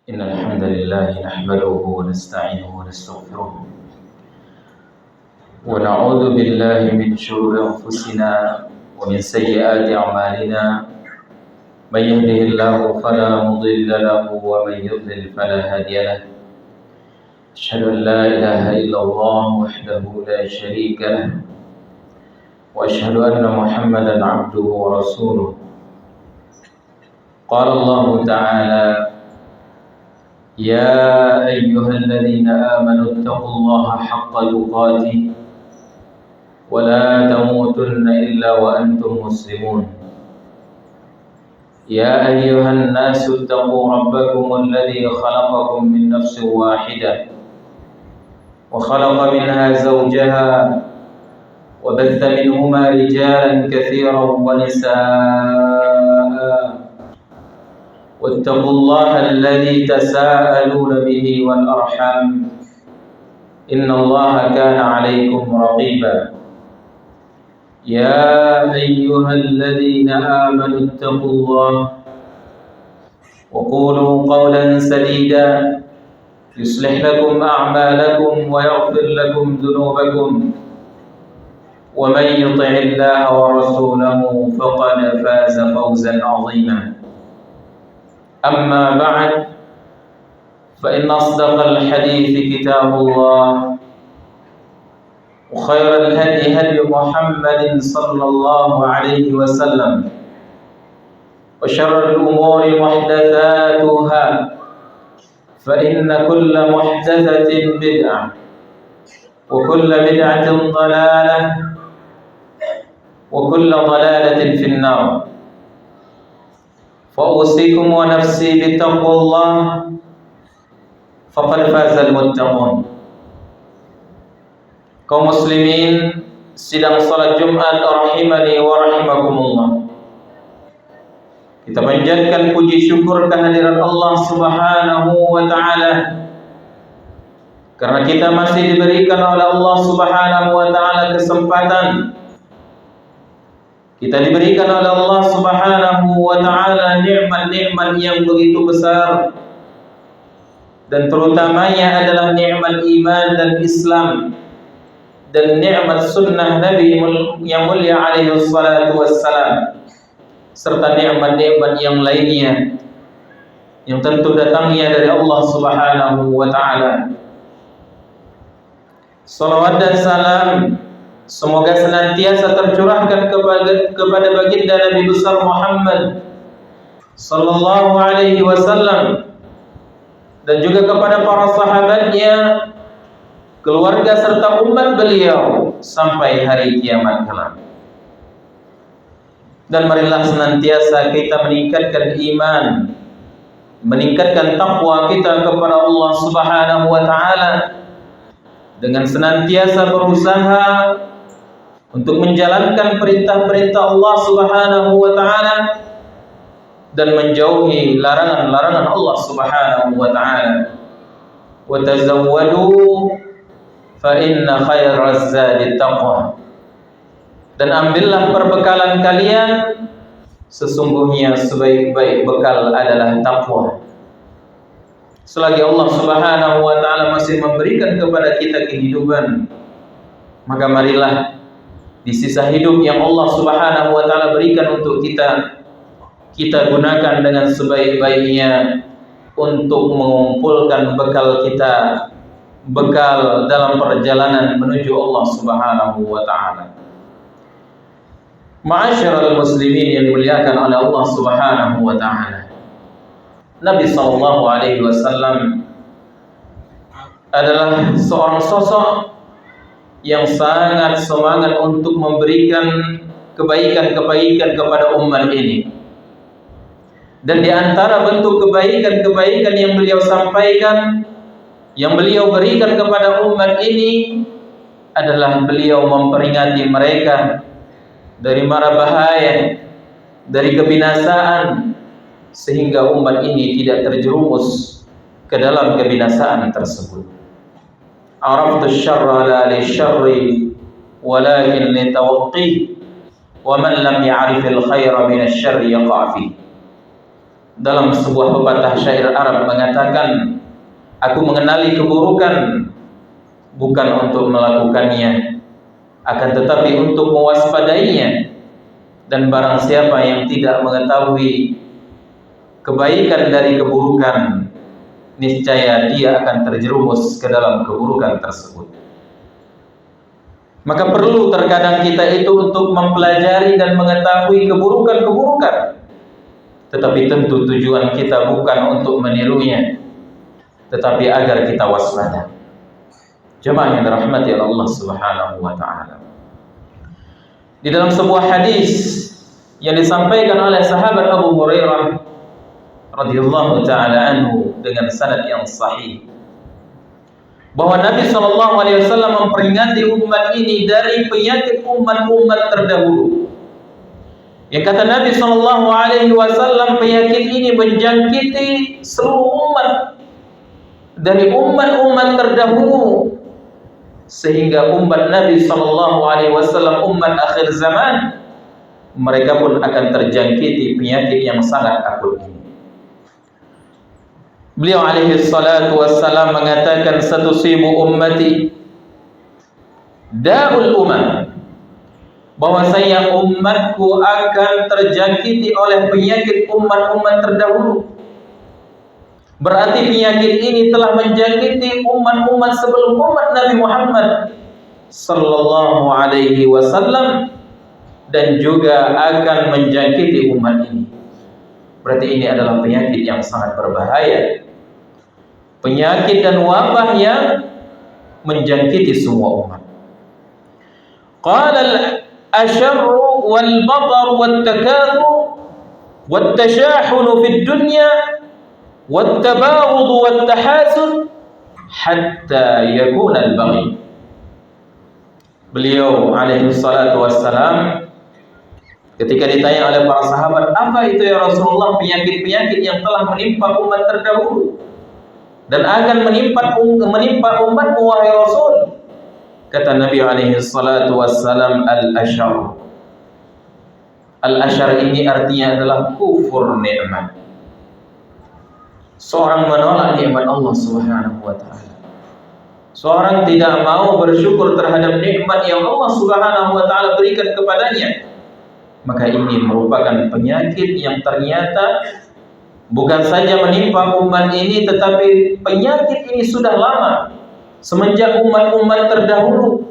إن الحمد لله نحمده ونستعينه ونستغفره ونعوذ بالله من شرور أنفسنا ومن سيئات أعمالنا. من يهده الله فلا مضل له ومن يضلل فلا هادي له. أشهد أن لا إله إلا الله وحده لا شريك له وأشهد أن محمدا عبده ورسوله. قال الله تعالى: يا أيها الذين آمنوا اتقوا الله حق تقاته ولا تموتن إلا وأنتم مسلمون. يا أيها الناس اتقوا ربكم الذي خلقكم من نفس واحدة وخلق منها زوجها وبث منهما رجالا كثيرا ونساء واتقوا الله الذي تساءلون به والأرحام إن الله كان عليكم رقيبا. يا أيها الذين آمنوا اتقوا الله وقولوا قولا سديدا يصلح لكم أعمالكم ويغفر لكم ذنوبكم ومن يطع الله ورسوله فقد فاز فوزا عظيما. أما بعد فإن أصدق الحديث كتاب الله وخير الهدي هدي محمد صلى الله عليه وسلم وشر الأمور محدثاتها فإن كل محدثة بدعة وكل بدعة ضلالة وكل ضلالة في النار. فأوصيكم ونفسي بتقوى الله فقد فاز المتقون. Kaum muslimin sidang salat Jumat rahimani wa rahimakumullah. Kita panjatkan puji syukur kehadiran Allah Subhanahu wa taala karena kita masih diberikan oleh Allah Subhanahu wa taala kesempatan. Kita diberikan oleh Allah Subhanahu wa taala nikmat-nikmat yang begitu besar, dan terutamanya adalah nikmat iman dan Islam dan nikmat sunnah Nabi yang mulia alaihi salatu wassalam, serta nikmat-nikmat yang lainnya yang tentu datangnya dari Allah Subhanahu wa taala. Salawat dan salam semoga senantiasa tercurahkan kepada baginda Nabi besar Muhammad sallallahu alaihi wasallam dan juga kepada para sahabatnya, keluarga serta umat beliau sampai hari kiamat kelak. Dan marilah senantiasa kita meningkatkan iman, meningkatkan takwa kita kepada Allah Subhanahu wa taala dengan senantiasa berusaha untuk menjalankan perintah-perintah Allah Subhanahu wa taala dan menjauhi larangan-larangan Allah Subhanahu wa taala. Wa tazawwadu fa inna khairaz zadi taqwa. Dan ambillah perbekalan kalian, sesungguhnya sebaik-baik bekal adalah takwa. Selagi Allah Subhanahu wa taala masih memberikan kepada kita kehidupan, maka marilah di sisa hidup yang Allah Subhanahu wa taala berikan untuk kita gunakan dengan sebaik-baiknya untuk mengumpulkan bekal kita, bekal dalam perjalanan menuju Allah Subhanahu wa taala. Ma'asyiral muslimin yang dimuliakan oleh Allah Subhanahu wa taala. Nabi sallallahu alaihi wasallam adalah seorang sosok yang sangat semangat untuk memberikan kebaikan-kebaikan kepada umat ini. Dan di antara bentuk kebaikan-kebaikan yang beliau sampaikan, yang beliau berikan kepada umat ini adalah beliau memperingati mereka dari mara bahaya, dari kebinasaan, sehingga umat ini tidak terjerumus ke dalam kebinasaan tersebut. Araftu syarra la li syarri walakin li tawaqqi wa man lam ya'rif al khaira min asy-syarri yaqa fi. Dalam sebuah pepatah syair Arab mengatakan, aku mengenali keburukan bukan untuk melakukannya, akan tetapi untuk mewaspadainya. Dan barang siapa yang tidak mengetahui kebaikan dari keburukan, niscaya dia akan terjerumus ke dalam keburukan tersebut. Maka perlu terkadang kita itu untuk mempelajari dan mengetahui keburukan-keburukan, tetapi tentu tujuan kita bukan untuk menirunya, tetapi agar kita waspada. Jemaah yang dirahmati Allah Subhanahu wa taala. Di dalam sebuah hadis yang disampaikan oleh sahabat Abu Hurairah radhiyallahu taala anhu dengan sanad yang sahih, bahwa Nabi sallallahu alaihi wasallam memperingati umat ini dari penyakit umat-umat terdahulu. Yang kata Nabi sallallahu alaihi wasallam, penyakit ini menjangkiti seluruh umat dari umat-umat terdahulu, sehingga umat Nabi sallallahu alaihi wasallam, umat akhir zaman, mereka pun akan terjangkiti penyakit yang sangat akut ini. Beliau alaihi salatu wassalam mengatakan, satusibu ummati da'ul umam, bahwasanya umatku akan terjangkiti oleh penyakit umat-umat terdahulu. Berarti penyakit ini telah menjangkiti umat-umat sebelum umat Nabi Muhammad sallallahu alaihi wasallam, dan juga akan menjangkiti umat ini. Berarti ini adalah penyakit yang sangat berbahaya, penyakit dan wabah yang menjangkiti semua umat. Qala al-asharru wal-batar wat-takathur wat-tashahun fid dunya wat-tabaghud wat-tahasud hatta yakuna al-baghi. Beliau alaihi salatu wassalam ketika ditanya oleh para sahabat, apa itu ya Rasulullah penyakit-penyakit yang telah menimpa umat terdahulu dan akan menimpa umatmu wahai Rasul? Kata Nabi alaihi salatu wassalam, al-ashar. Al-ashar ini artinya adalah kufur nikmat. Seorang menolak nikmat Allah Subhanahu wa taala. Seorang tidak mau bersyukur terhadap nikmat yang Allah Subhanahu wa taala berikan kepadanya. Maka ini merupakan penyakit yang ternyata bukan saja menimpa umat ini, tetapi penyakit ini sudah lama, semenjak umat-umat terdahulu,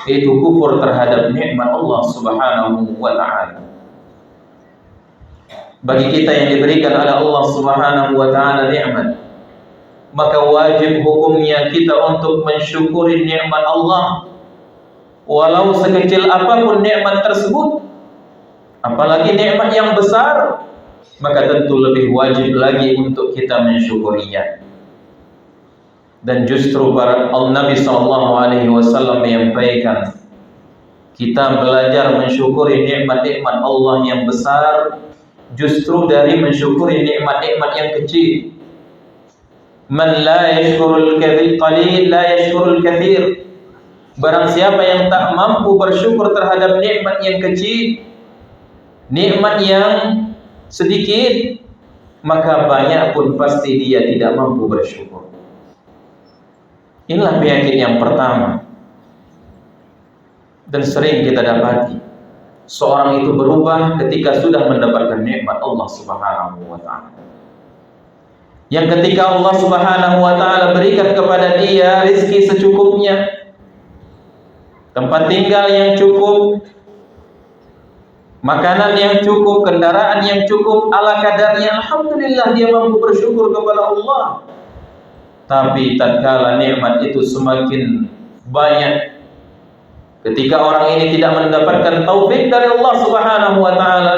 yaitu kufur terhadap nikmat Allah Subhanahu wa taala. Bagi kita yang diberikan oleh Allah Subhanahu wa taala nikmat, maka wajib hukumnya kita untuk mensyukuri nikmat Allah, walau sekecil apapun nikmat tersebut. Apalagi nikmat yang besar, maka tentu lebih wajib lagi untuk kita mensyukurinya. Dan justru para Nabi sallallahu alaihi wasallam menyampaikan, kita belajar mensyukuri nikmat-nikmat Allah yang besar justru dari mensyukuri nikmat-nikmat yang kecil. Man la yashkurul qalil la yashkurul katsir. Barang siapa yang tak mampu bersyukur terhadap nikmat yang kecil, nikmat yang sedikit, maka banyak pun pasti dia tidak mampu bersyukur. Inilah penyakit yang pertama. Dan sering kita dapati seorang itu berubah ketika sudah mendapatkan nikmat Allah Subhanahu wa taala. Yang ketika Allah Subhanahu wa taala berikan kepada dia rezeki secukupnya, tempat tinggal yang cukup, makanan yang cukup, kendaraan yang cukup, ala kadarnya, alhamdulillah dia mampu bersyukur kepada Allah. Tapi tatkala nikmat itu semakin banyak, ketika orang ini tidak mendapatkan taufik dari Allah Subhanahu wa taala,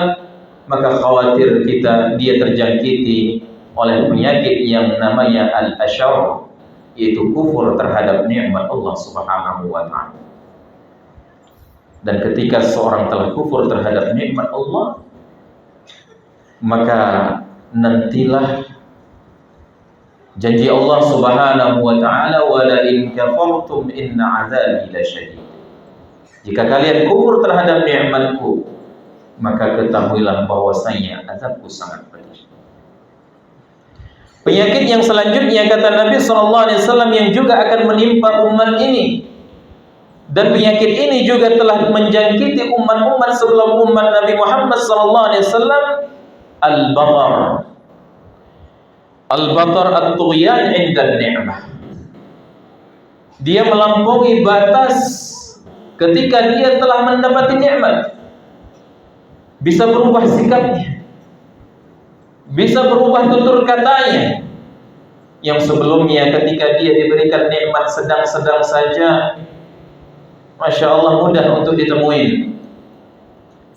maka khawatir dia terjangkiti oleh penyakit yang namanya al-ashar, yaitu kufur terhadap nikmat Allah Subhanahu wa taala. Dan ketika seorang telah kufur terhadap nikmat Allah, maka nantilah janji Allah Subhanahu wa taala, wa la in kafartum inna 'adzabi lasyadid. Jika kalian kufur terhadap nikmatku, maka ketahuilah bahwasanya azabku sangat pedih. Penyakit yang selanjutnya kata Nabi SAW yang juga akan menimpa umat ini, dan penyakit ini juga telah menjangkiti umat-umat sebelum umat Nabi Muhammad SAW, al-batar. Al-batar at-tughyan 'inda ni'mah. Dia melampaui batas ketika dia telah mendapati nikmat. Bisa berubah sikapnya, bisa berubah tutur katanya. Yang sebelumnya ketika dia diberikan nikmat sedang-sedang saja, Masya Allah, mudah untuk ditemui,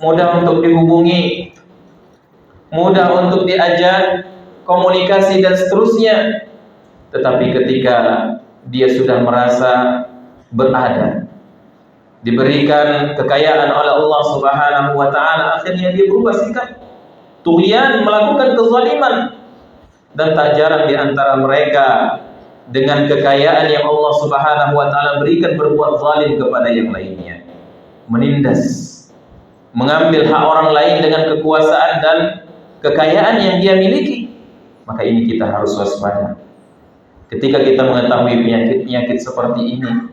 mudah untuk dihubungi, mudah untuk diajak komunikasi dan seterusnya. Tetapi ketika dia sudah merasa berada, diberikan kekayaan oleh Allah Subhanahu wa taala, akhirnya dia berubah sikap, tughyan, melakukan kezaliman. Dan tak jarang di antara mereka dengan kekayaan yang Allah Subhanahu wa taala berikan berbuat zalim kepada yang lainnya, menindas, mengambil hak orang lain dengan kekuasaan dan kekayaan yang dia miliki. Maka ini kita harus waspada. Ketika kita mengetahui penyakit-penyakit seperti ini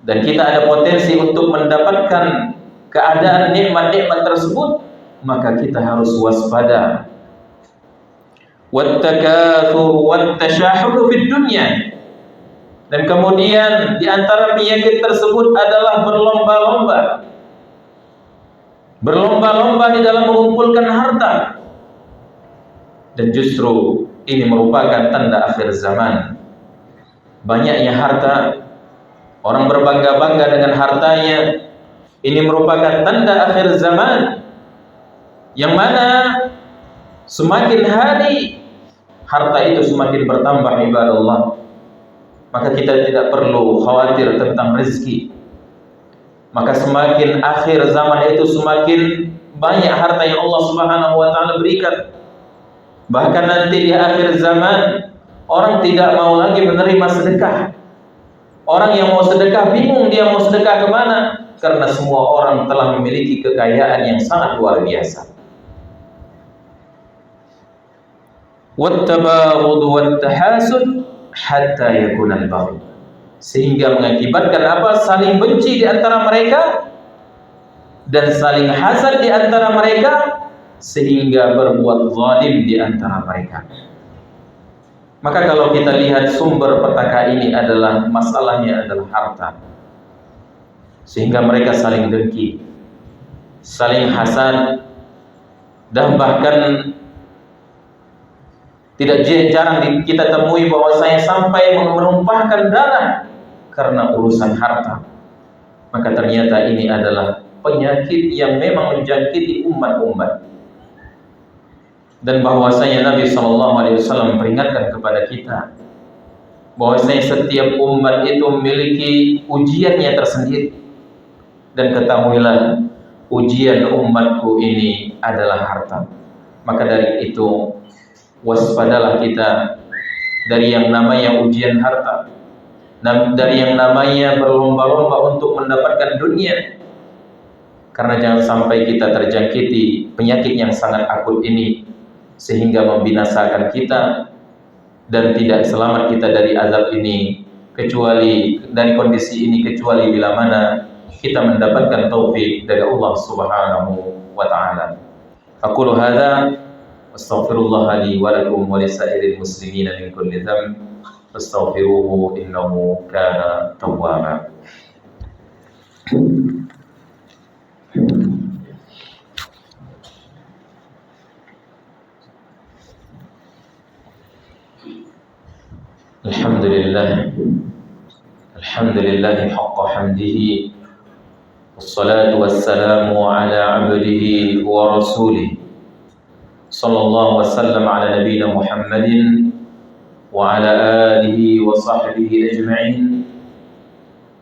dan kita ada potensi untuk mendapatkan keadaan nikmat-nikmat tersebut, maka kita harus waspada. Wattakatsur wattasyahudu fid dunya. Dan kemudian di antara penyakit tersebut adalah berlomba-lomba. Berlomba-lomba di dalam mengumpulkan harta. Dan justru ini merupakan tanda akhir zaman. Banyaknya harta, orang berbangga-bangga dengan hartanya. Ini merupakan tanda akhir zaman, yang mana semakin hari harta itu semakin bertambah, ibadallah. Maka kita tidak perlu khawatir tentang rezeki. Maka semakin akhir zaman itu semakin banyak harta yang Allah Subhanahu wa taala berikan. Bahkan nanti di akhir zaman orang tidak mau lagi menerima sedekah. Orang yang mau sedekah bingung dia mau sedekah kemana, karena semua orang telah memiliki kekayaan yang sangat luar biasa. Wattabaghud wattahasud hatta yakuna al-baghy, sehingga mengakibatkan apa? Saling benci di antara mereka dan saling hasad di antara mereka, sehingga berbuat zalim di antara mereka. Maka kalau kita lihat sumber petaka ini adalah masalahnya adalah harta, sehingga mereka saling dengki, saling hasad, dan bahkan tidak jarang kita temui bahwasanya sampai menumpahkan darah karena urusan harta. Maka ternyata ini adalah penyakit yang memang menjangkiti umat-umat. Dan bahwasanya Nabi SAW memperingatkan kepada kita bahwasanya setiap umat itu memiliki ujiannya tersendiri. Dan ketahuilah, ujian umatku ini adalah harta. Maka dari itu waspadalah kita dari yang namanya ujian harta, dari yang namanya berlomba-lomba untuk mendapatkan dunia. Karena jangan sampai kita terjangkiti penyakit yang sangat akut ini sehingga membinasakan kita dan tidak selamat kita dari azab ini, kecuali dari kondisi ini, kecuali bila mana kita mendapatkan taufik dari Allah Subhanahu wa taala. Aqulu hadza astaghfirullah li wa lakum wa lisairil muslimin min kulli dhanb fastaghfiruhu innahu kana tawwaba. Alhamdulillah haqqa hamdihi wassalatu wassalamu ala abdihi wa rasulih sallallahu wasallam ala nabiyyina Muhammadin wa ala alihi wa sahbihi ajma'in.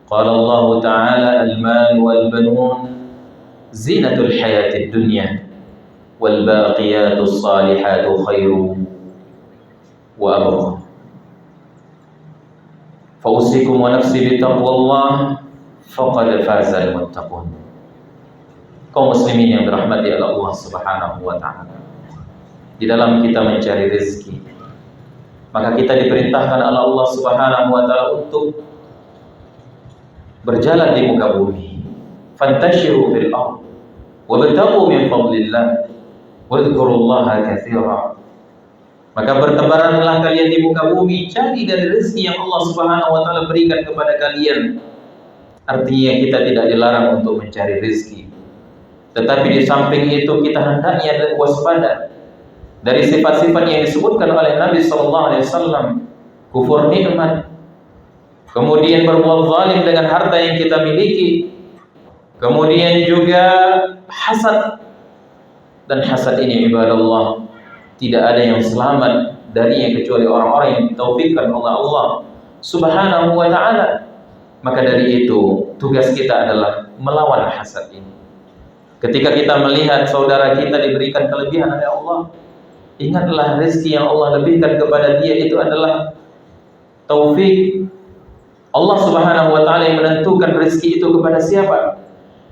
Qala Allah ta'ala al-mal wal banun zinatul hayatid dunya wal baqiyatus salihatu khairun wa abqa. Fausikum wa nafsi bitaqwallah faqad fazal muttaqun. Kaum muslimin yang dirahmati oleh Allah Subhanahu wa taala, di dalam kita mencari rezeki, Maka kita diperintahkan oleh Allah Subhanahu wa taala untuk berjalan di muka bumi. Fantashiru fil ardh wabtaghu min fadlillah wadhkurullaha katsira. Maka bertebaranlah kalian di muka bumi, cari dari rezeki yang Allah Subhanahu wa taala berikan kepada kalian. Artinya kita tidak dilarang untuk mencari rezeki. Tetapi di samping itu kita hendaknya waspada dari sifat-sifat yang disebutkan oleh Nabi sallallahu alaihi wasallam, kufur nikmat, kemudian berbuat zalim dengan harta yang kita miliki, kemudian juga hasad. Dan hasad ini ibadallah tidak ada yang selamat darinya kecuali orang-orang yang ditaufikkan oleh Allah Subhanahu wa taala. Maka dari itu tugas kita adalah melawan hasad ini. Ketika kita melihat saudara kita diberikan kelebihan oleh Allah, ingatlah rezeki yang Allah lebihkan kepada dia itu adalah taufik Allah Subhanahu wa taala yang menentukan rezeki itu kepada siapa.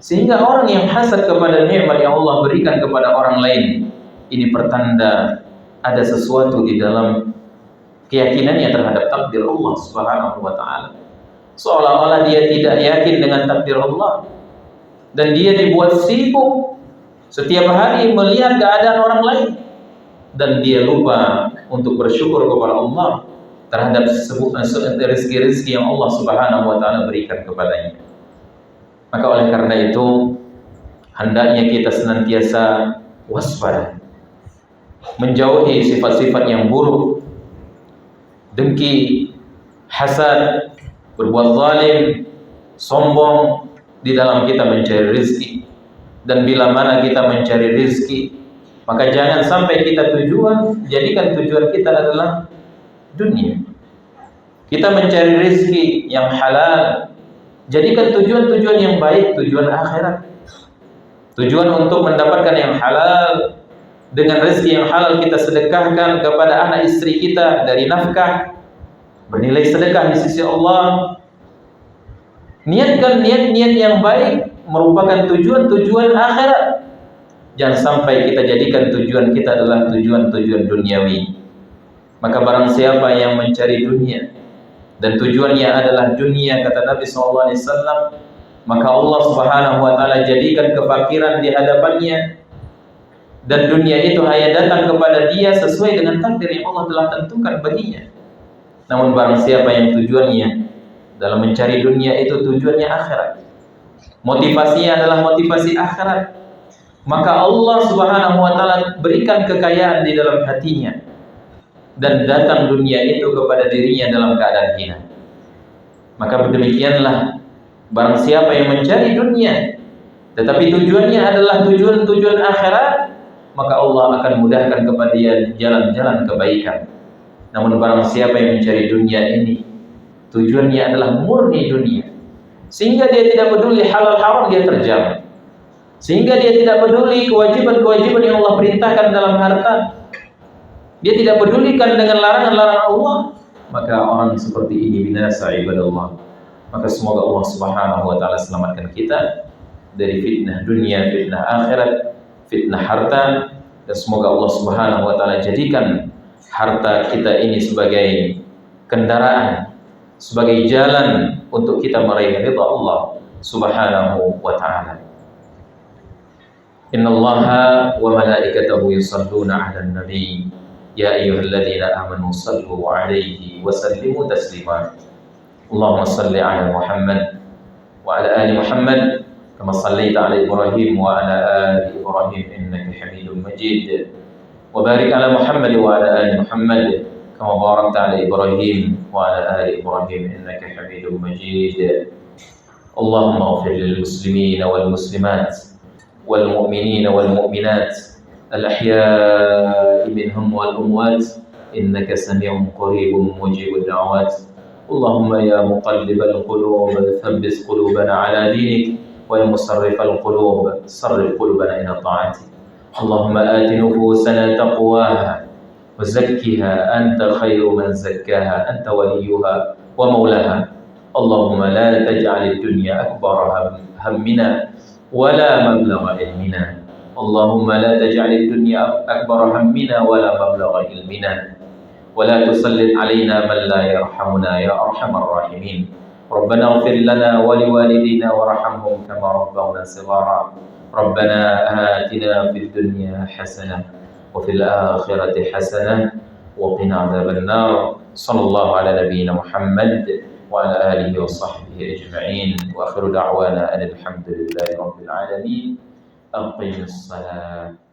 Sehingga orang yang hasad kepada nikmat yang Allah berikan kepada orang lain, ini pertanda ada sesuatu di dalam keyakinannya terhadap takdir Allah Subhanahu wa taala. Seolah-olah dia tidak yakin dengan takdir Allah dan dia dibuat sibuk setiap hari melihat keadaan orang lain dan dia lupa untuk bersyukur kepada Allah terhadap rezeki-rezeki yang Allah Subhanahu wa taala berikan kepadanya. Maka oleh karena itu hendaknya kita senantiasa waspada, menjauhi sifat-sifat yang buruk, dengki, hasad, berbuat zalim, sombong di dalam kita mencari rezeki. Dan bila mana kita mencari rezeki, maka jangan sampai kita jadikan tujuan kita adalah dunia. Kita mencari rezeki yang halal, jadikan tujuan-tujuan yang baik, tujuan akhirat. Tujuan untuk mendapatkan yang halal. Dengan rezeki yang halal kita sedekahkan kepada anak istri kita dari nafkah, bernilai sedekah di sisi Allah. Niatkan niat-niat yang baik merupakan tujuan-tujuan akhirat. Jangan sampai kita jadikan tujuan kita adalah tujuan-tujuan duniawi. Maka barang siapa yang mencari dunia dan tujuannya adalah dunia, kata Nabi SAW, maka Allah Subhanahu wa taala jadikan kefakiran di hadapannya dan dunia itu hanya datang kepada dia sesuai dengan takdir yang Allah telah tentukan baginya. Namun barang siapa yang tujuannya dalam mencari dunia itu tujuannya akhirat, motivasinya adalah motivasi akhirat, maka Allah Subhanahu wa taala berikan kekayaan di dalam hatinya dan datang dunia itu kepada dirinya dalam keadaan hina. Maka demikianlah barang siapa yang mencari dunia tetapi tujuannya adalah tujuan-tujuan akhirat, maka Allah akan mudahkan kepada dia jalan-jalan kebaikan. Namun barang siapa yang mencari dunia ini tujuannya adalah murni dunia, sehingga dia tidak peduli halal haram dia terjam, sehingga dia tidak peduli kewajiban-kewajiban yang Allah perintahkan dalam harta, dia tidak pedulikan dengan larangan-larangan Allah, maka orang seperti ini binasa ibadallah. Maka semoga Allah Subhanahu wa taala selamatkan kita dari fitnah dunia, fitnah akhirat, fitnah harta, dan semoga Allah Subhanahu wa taala jadikan harta kita ini sebagai kendaraan, sebagai jalan untuk kita meraih ridha Allah Subhanahu wa taala. Innallaha wa malaikatahu yusalluna 'alan nabi ya ayyuhalladzina amanu sallu 'alaihi wa sallimu taslima. Allahumma salli 'ala Muhammad wa 'ala ali Muhammad kama shallaita 'ala Ibrahim wa 'ala ali Ibrahim innaka Hamidum Majid. Wa barik 'ala Muhammad wa 'ala ali Muhammad kama barakta 'ala Ibrahim wa 'ala ali Ibrahim innaka Hamidum Majid. Allahumma ighfir lil muslimina wal muslimat wal mu'minina wal mu'minat al ahya'i minhum wal amwat innaka sami'un qaribun mujibud da'awat. Allahumma ya muqallibal qulub thabbit qulubana 'ala dinik wa ya musarrifal qulub sarrif qulubana ila ta'atik. Allahumma ati nufusana taqwaha wa zakkiha anta khairu man zakkaha anta waliyuha wa maulaha. Allahumma la taj'al ad-dunya akbara hammina wa la mablagha ilmina. Allahumma la taj'al ad-dunya akbara hammina wa la mablagha ilmina. ولا تسلط علينا من لا يرحمنا يا أرحم الراحمين. ربنا اغفر لنا ولوالدينا وارحمهم كما ربونا صغارا. ربنا آتنا في الدنيا حسنة وفي الآخرة حسنة وقنا عذاب النار. صلى الله على نبينا محمد وعلى آله وصحبه أجمعين، وآخر دعوانا أن الحمد لله رب العالمين. أقم الصلاة.